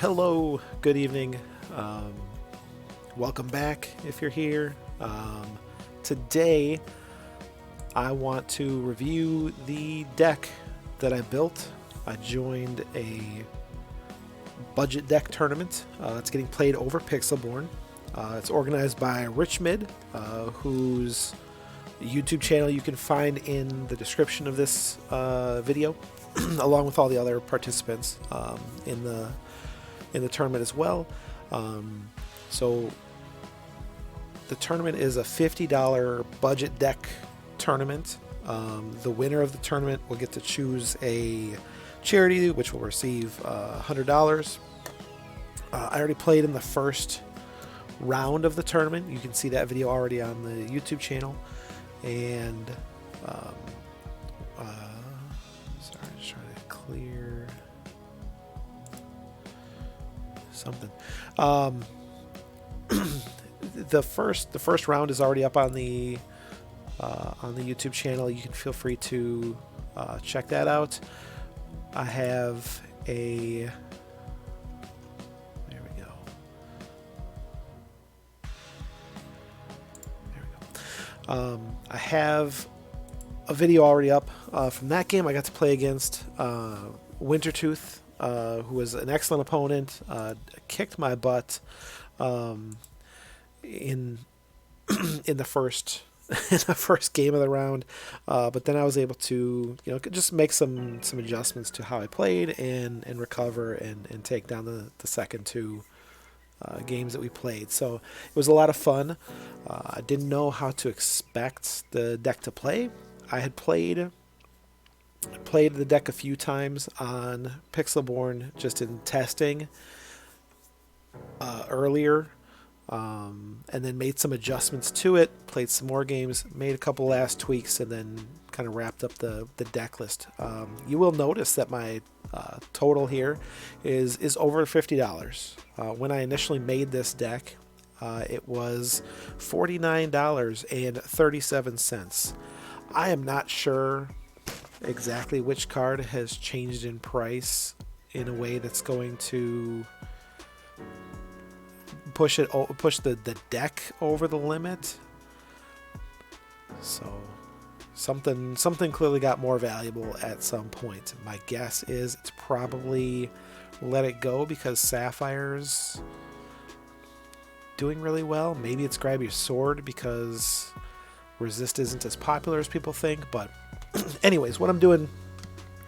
Hello, good evening. Welcome back if you're here. Today, I want to review the deck that I built. I joined a budget deck tournament. It's getting played over Pixelborn. It's organized by Richmid, whose YouTube channel you can find in the description of this video, along with all the other participants in the tournament as well. So the tournament is a $50 budget deck tournament. The winner of the tournament will get to choose a charity, which will receive $100. I already played in the first round of the tournament. You can see that video already on the YouTube channel. And sorry, just trying to clear something. The first round is already up on the YouTube channel. You can feel free to check that out. I have a I have a video already up from that game. I got to play against Wintertooth, who was an excellent opponent. Kicked my butt in the first game of the round, but then I was able to just make some adjustments to how I played and recover and take down the second two games that we played. So it was a lot of fun. I didn't know how to expect the deck to play. I had played the deck a few times on Pixelborn just in testing earlier, and then made some adjustments to it, played some more games, made a couple last tweaks, and then kind of wrapped up the deck list. You will notice that my total here is over $50. When I initially made this deck, it was $49.37. I am not sure exactly which card has changed in price in a way that's going to push the deck over the limit. So something clearly got more valuable at some point. My guess is it's probably Let It Go because Sapphire's doing really well. Maybe it's Grab Your Sword because Resist isn't as popular as people think. But anyways, what I'm doing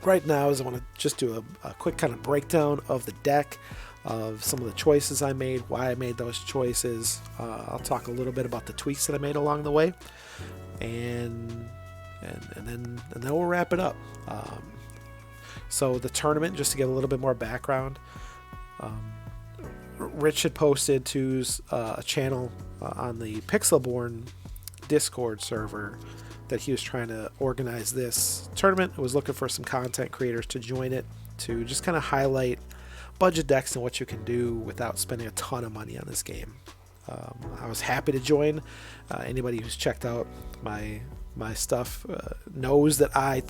right now is I want to just do a quick kind of breakdown of the deck, of some of the choices I made, why I made those choices. I'll talk a little bit about the tweaks that I made along the way, and then we'll wrap it up. So the tournament, just to get a little bit more background, Rich had posted to a channel on the Pixelborn Discord server that he was trying to organize this tournament. I was looking for some content creators to join it to just kind of highlight budget decks and what you can do without spending a ton of money on this game. I was happy to join. Anybody who's checked out my stuff knows that I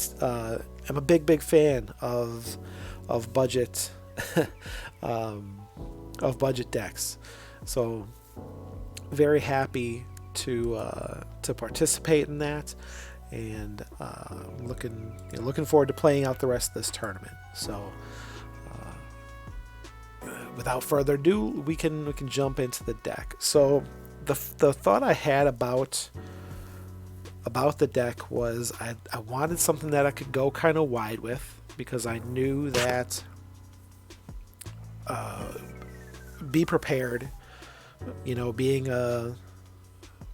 am a big fan of budget of budget decks. So very happy to participate in that, and looking forward to playing out the rest of this tournament. So without further ado, we can jump into the deck. So the thought I had about the deck was I wanted something that I could go kind of wide with, because I knew that Be Prepared, being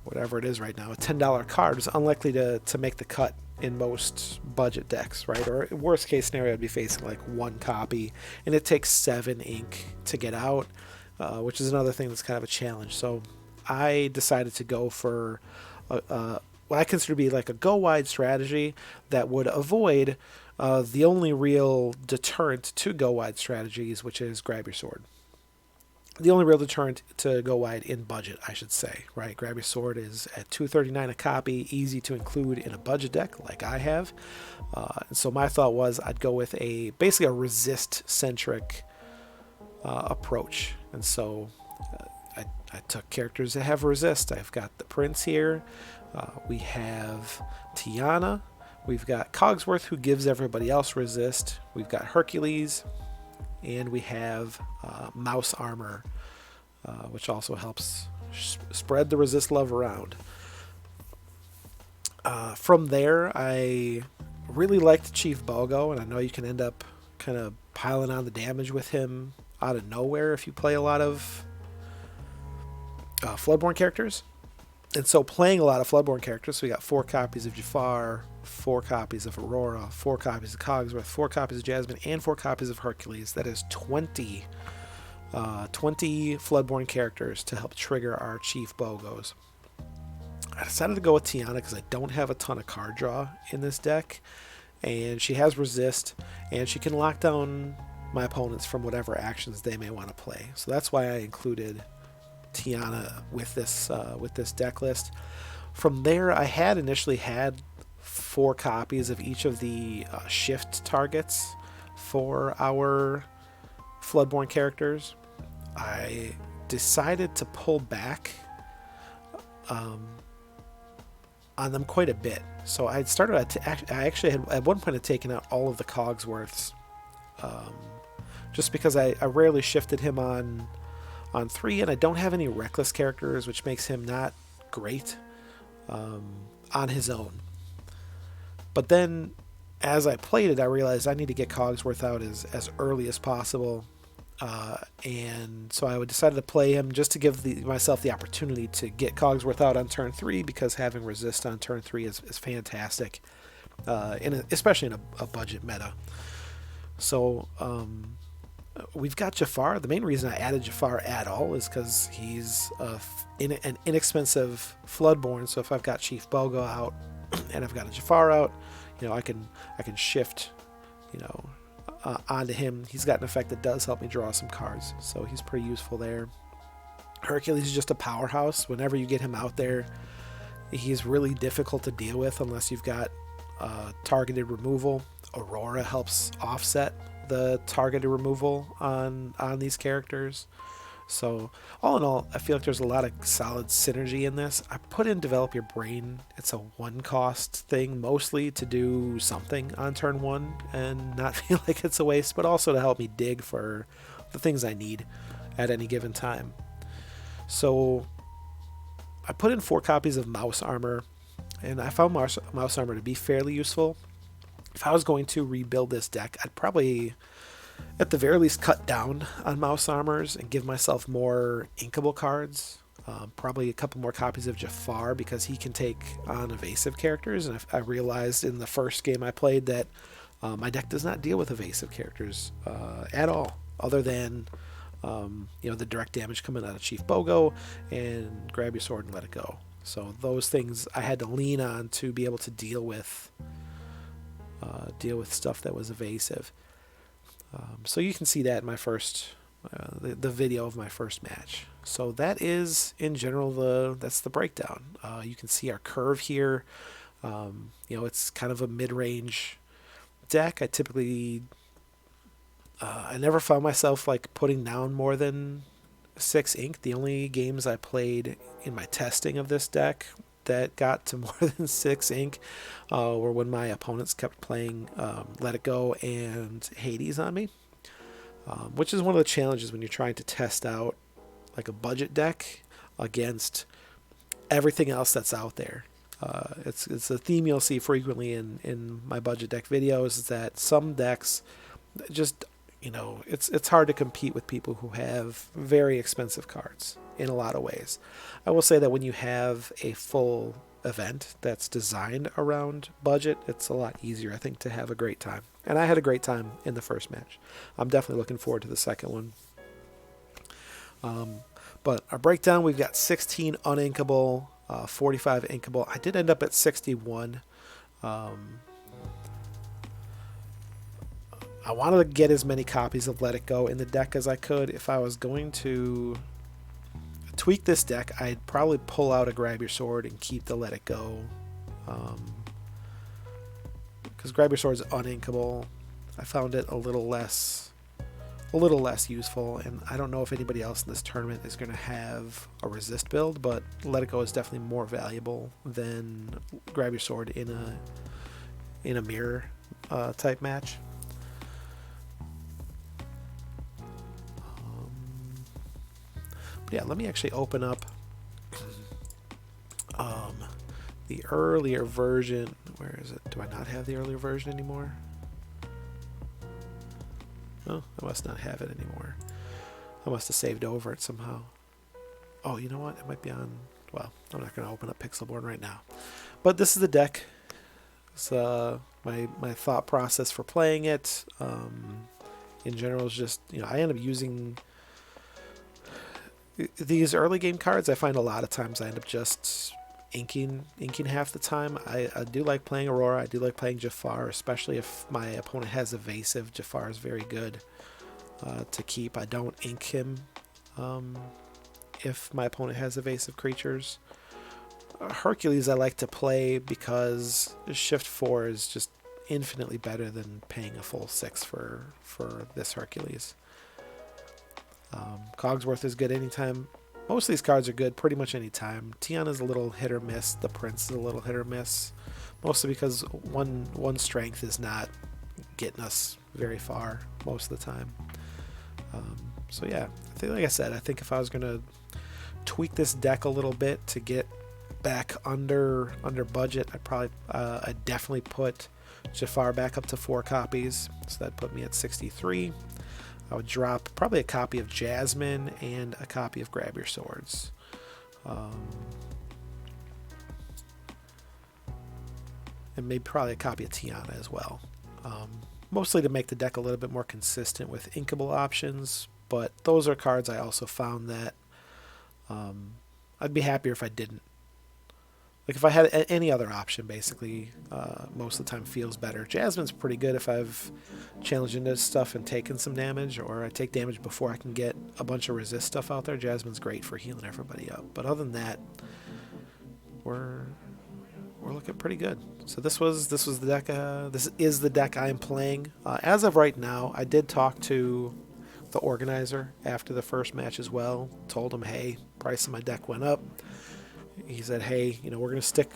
whatever it is right now, a $10 card is unlikely to make the cut in most budget decks, right? Or worst case scenario, I'd be facing like one copy, and it takes 7 ink to get out, which is another thing that's kind of a challenge. So I decided to go for what I consider to be like a go wide strategy that would avoid the only real deterrent to go wide strategies, which is grab your sword. The only real deterrent to go wide in budget, I should say, right? Grab your sword is at $2.39 a copy, easy to include in a budget deck like I have. So my thought was I'd go with basically a resist-centric approach. And so I took characters that have resist. I've got the Prince here. We have Tiana. We've got Cogsworth, who gives everybody else resist. We've got Hercules. And we have Mouse Armor, which also helps spread the resist love around. From there, I really liked Chief Bogo, and I know you can end up kind of piling on the damage with him out of nowhere if you play a lot of Floodborne characters. And so playing a lot of Floodborne characters, so we got 4 copies of Jafar, 4 copies of Aurora, 4 copies of Cogsworth, 4 copies of Jasmine, and 4 copies of Hercules. That is 20 Floodborne characters to help trigger our Chief Bogos. I decided to go with Tiana because I don't have a ton of card draw in this deck, and she has resist, and she can lock down my opponents from whatever actions they may want to play. So that's why I included Tiana with this deck list. From there, I had initially had 4 copies of each of the shift targets for our Floodborne characters. I decided to pull back on them quite a bit. So I actually had at one point had taken out all of the Cogsworths, just because I rarely shifted him on 3, and I don't have any reckless characters, which makes him not great on his own. But then as I played it, I realized I need to get Cogsworth out as early as possible, and so I decided to play him just to give myself the opportunity to get Cogsworth out on turn 3, because having resist on turn 3 is fantastic, especially in a budget meta. So we've got Jafar. The main reason I added Jafar at all is because he's an inexpensive Floodborne. So if I've got Chief Bogo out and I've got a Jafar out, I can shift, onto him. He's got an effect that does help me draw some cards, so he's pretty useful there. Hercules is just a powerhouse. Whenever you get him out there, he's really difficult to deal with unless you've got targeted removal. Aurora helps offset the targeted removal on these characters. So all in all, I feel like there's a lot of solid synergy in this. I put in Develop Your Brain. It's a 1-cost thing, mostly to do something on turn 1 and not feel like it's a waste, but also to help me dig for the things I need at any given time. So I put in 4 copies of Mouse Armor, and I found Mouse Armor to be fairly useful. If I was going to rebuild this deck, I'd probably, at the very least, cut down on Mouse Armors and give myself more inkable cards. Probably a couple more copies of Jafar, because he can take on evasive characters, and I realized in the first game I played that my deck does not deal with evasive characters at all, other than the direct damage coming out of Chief Bogo and grab your sword and let it go. So those things I had to lean on to be able to deal with stuff that was evasive. So you can see that in my first, the video of my first match. So that is, in general, that's the breakdown. You can see our curve here. It's kind of a mid-range deck. I typically, I never found myself like putting down more than 6 ink. The only games I played in my testing of this deck that got to more than 6 ink were when my opponents kept playing Let It Go and Hades on me, which is one of the challenges when you're trying to test out like a budget deck against everything else that's out there. It's a theme you'll see frequently in my budget deck videos, is that some decks just you know, it's hard to compete with people who have very expensive cards in a lot of ways. I will say that when you have a full event that's designed around budget, it's a lot easier, I think, to have a great time. And I had a great time in the first match. I'm definitely looking forward to the second one. But our breakdown, we've got 16 uninkable, 45 inkable. I did end up at 61. I wanted to get as many copies of Let It Go in the deck as I could. If I was going to tweak this deck, I'd probably pull out a Grab Your Sword and keep the Let It Go. Because Grab Your Sword is uninkable. I found it a little less useful, and I don't know if anybody else in this tournament is going to have a resist build, but Let It Go is definitely more valuable than Grab Your Sword in a mirror type match. Yeah, let me actually open up the earlier version. Where is it? Do I not have the earlier version anymore? Oh, I must not have it anymore. I must have saved over it somehow. Oh, you know what? It might be on... Well, I'm not going to open up Pixelborn right now. But this is the deck. It's my thought process for playing it. In general, is just, you know, I end up using... These early game cards, I find a lot of times I end up just inking half the time. I do like playing Aurora. I do like playing Jafar, especially if my opponent has evasive. Jafar is very good to keep. I don't ink him if my opponent has evasive creatures. Hercules I like to play because Shift 4 is just infinitely better than paying a full 6 for this Hercules. Cogsworth is good anytime. Most of these cards are good pretty much anytime. Tiana is a little hit or miss. The Prince is a little hit or miss. Mostly because one strength is not getting us very far most of the time. So yeah, I think, like I said, I think if I was going to tweak this deck a little bit to get back under budget, I'd definitely put Jafar back up to 4 copies. So that'd put me at 63. I would drop probably a copy of Jasmine and a copy of Grab Your Swords. And maybe probably a copy of Tiana as well. Mostly to make the deck a little bit more consistent with inkable options, but those are cards I also found that I'd be happier if I didn't. Like if I had any other option, basically, most of the time feels better. Jasmine's pretty good if I've challenged into stuff and taken some damage, or I take damage before I can get a bunch of resist stuff out there. Jasmine's great for healing everybody up. But other than that, we're looking pretty good. So this was the deck. This is the deck I am playing as of right now. I did talk to the organizer after the first match as well. Told him, hey, price of my deck went up. He said, hey, you know, we're going to stick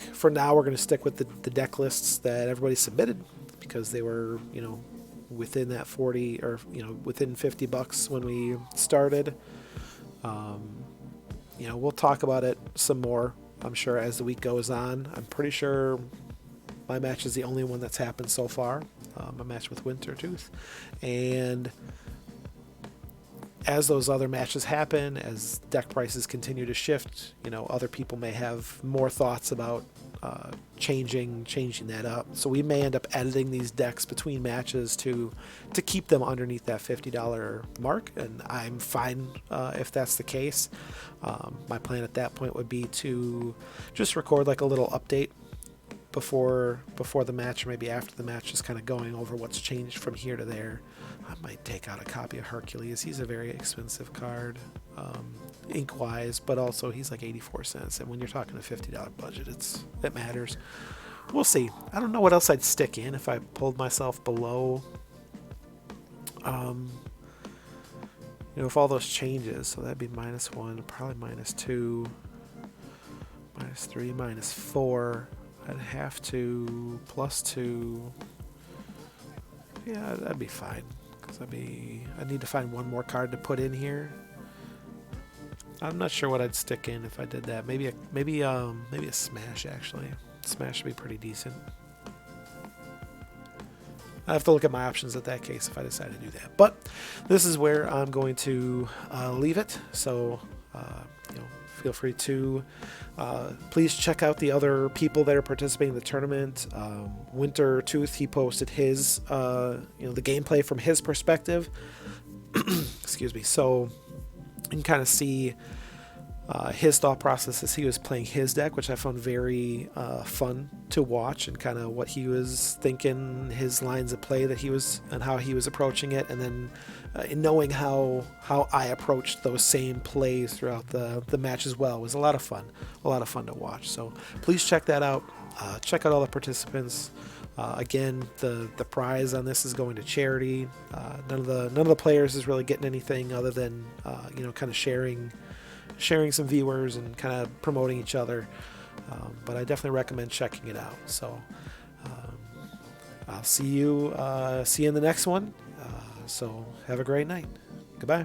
with the deck lists that everybody submitted because they were, you know, within that 40 or, you know, within $50 when we started. You know, we'll talk about it some more, I'm sure, as the week goes on. I'm pretty sure my match is the only one that's happened so far, my match with Wintertooth. And as those other matches happen, as deck prices continue to shift, you know, other people may have more thoughts about changing that up. So we may end up editing these decks between matches to keep them underneath that $50 mark, and I'm fine if that's the case. My plan at that point would be to just record like a little update before the match, or maybe after the match, just kind of going over what's changed from here to there. I might take out a copy of Hercules. He's a very expensive card, ink-wise, but also he's like 84 cents. And when you're talking a $50 budget, it matters. We'll see. I don't know what else I'd stick in if I pulled myself below, you know, if all those changes. So that'd be -1, probably -2, -3, -4. I'd have to +2. Yeah, that'd be fine. I need to find one more card to put in here. I'm not sure what I'd stick in if I did that. Maybe a Smash, actually. Smash would be pretty decent. I have to look at my options at that case if I decide to do that. But this is where I'm going to leave it. So feel free to please check out the other people that are participating in the tournament. Winter Tooth, he posted his the gameplay from his perspective. Excuse me. So you can kind of see his thought process as he was playing his deck, which I found very fun to watch, and kind of what he was thinking, his lines of play that he was, and how he was approaching it, and then knowing how I approached those same plays throughout the match as well was a lot of fun to watch. So please check that out. Check out all the participants. Again, the prize on this is going to charity. None of the players is really getting anything other than kind of sharing some viewers and kind of promoting each other. But I definitely recommend checking it out. So I'll see you in the next one. So have a great night. Goodbye.